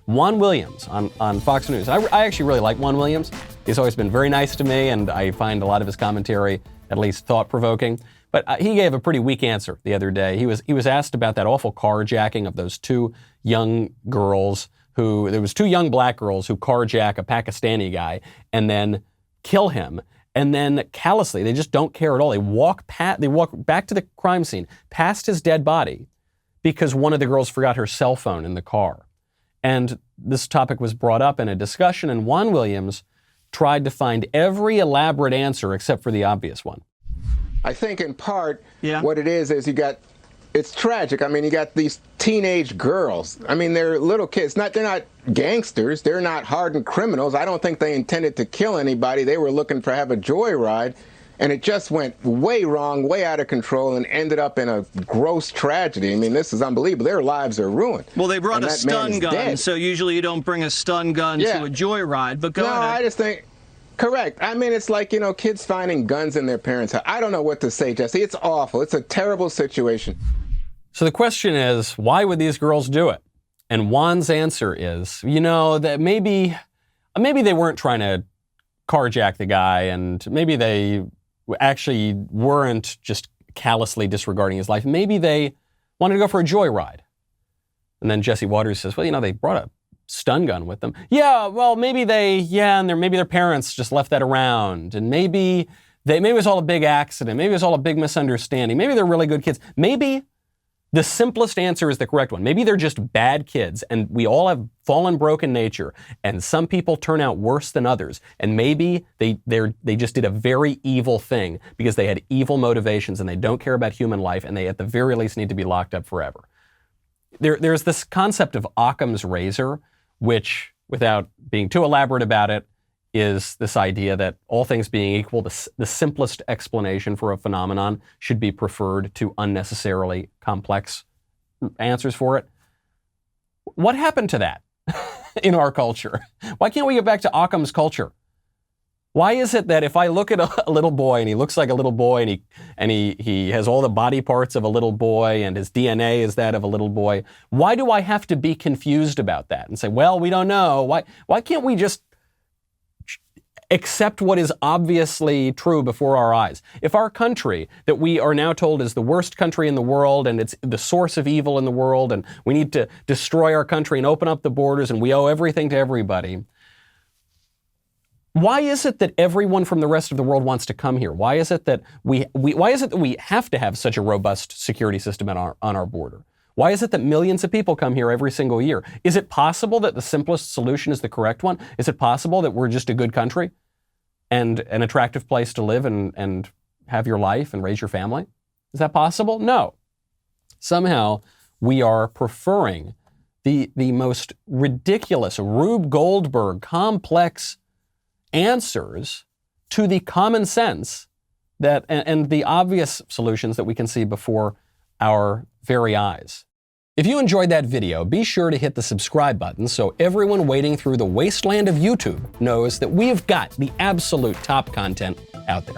Juan Williams on Fox News. I actually really like Juan Williams. He's always been very nice to me, and I find a lot of his commentary at least thought-provoking. But he gave a pretty weak answer the other day. He was asked about that awful carjacking of those two young girls there was two young black girls who carjack a Pakistani guy and then kill him. And then callously, they just don't care at all. They walk back to the crime scene, past his dead body, because one of the girls forgot her cell phone in the car. And this topic was brought up in a discussion, and Juan Williams tried to find every elaborate answer except for the obvious one. I think in part, what it is it's tragic. I mean, you got these teenage girls. I mean, they're little kids. They're not gangsters. They're not hardened criminals. I don't think they intended to kill anybody. They were looking to have a joyride, and it just went way wrong, way out of control, and ended up in a gross tragedy. I mean, this is unbelievable. Their lives are ruined. Well, they brought a stun gun, so usually you don't bring a stun gun to a joyride, but go ahead. I just think... Correct. I mean, it's like, kids finding guns in their parents' house. I don't know what to say, Jesse. It's awful. It's a terrible situation. So the question is, why would these girls do it? And Juan's answer is, that maybe they weren't trying to carjack the guy, and maybe they actually weren't just callously disregarding his life. Maybe they wanted to go for a joyride. And then Jesse Waters says, well, they brought a stun gun with them. Yeah, well, maybe maybe their parents just left that around, and maybe it was all a big accident. Maybe it was all a big misunderstanding. Maybe they're really good kids. Maybe the simplest answer is the correct one. Maybe they're just bad kids, and we all have fallen, broken nature, and some people turn out worse than others. And maybe they just did a very evil thing because they had evil motivations and they don't care about human life, and they at the very least need to be locked up forever. There's this concept of Occam's razor, which, without being too elaborate about it, is this idea that all things being equal, the simplest explanation for a phenomenon should be preferred to unnecessarily complex answers for it. What happened to that in our culture? Why can't we get back to Occam's culture? Why is it that if I look at a little boy and he looks like a little boy and he has all the body parts of a little boy and his DNA is that of a little boy, why do I have to be confused about that and say, well, we don't know? Why can't we just accept what is obviously true before our eyes? If our country, that we are now told is the worst country in the world and it's the source of evil in the world and we need to destroy our country and open up the borders and we owe everything to everybody, why is it that everyone from the rest of the world wants to come here? Why is it that we have to have such a robust security system on our border? Why is it that millions of people come here every single year? Is it possible that the simplest solution is the correct one? Is it possible that we're just a good country and an attractive place to live and have your life and raise your family? Is that possible? No. Somehow we are preferring the most ridiculous, Rube Goldberg, complex answers to the common sense and the obvious solutions that we can see before our very eyes. If you enjoyed that video, be sure to hit the subscribe button so everyone wading through the wasteland of YouTube knows that we've got the absolute top content out there.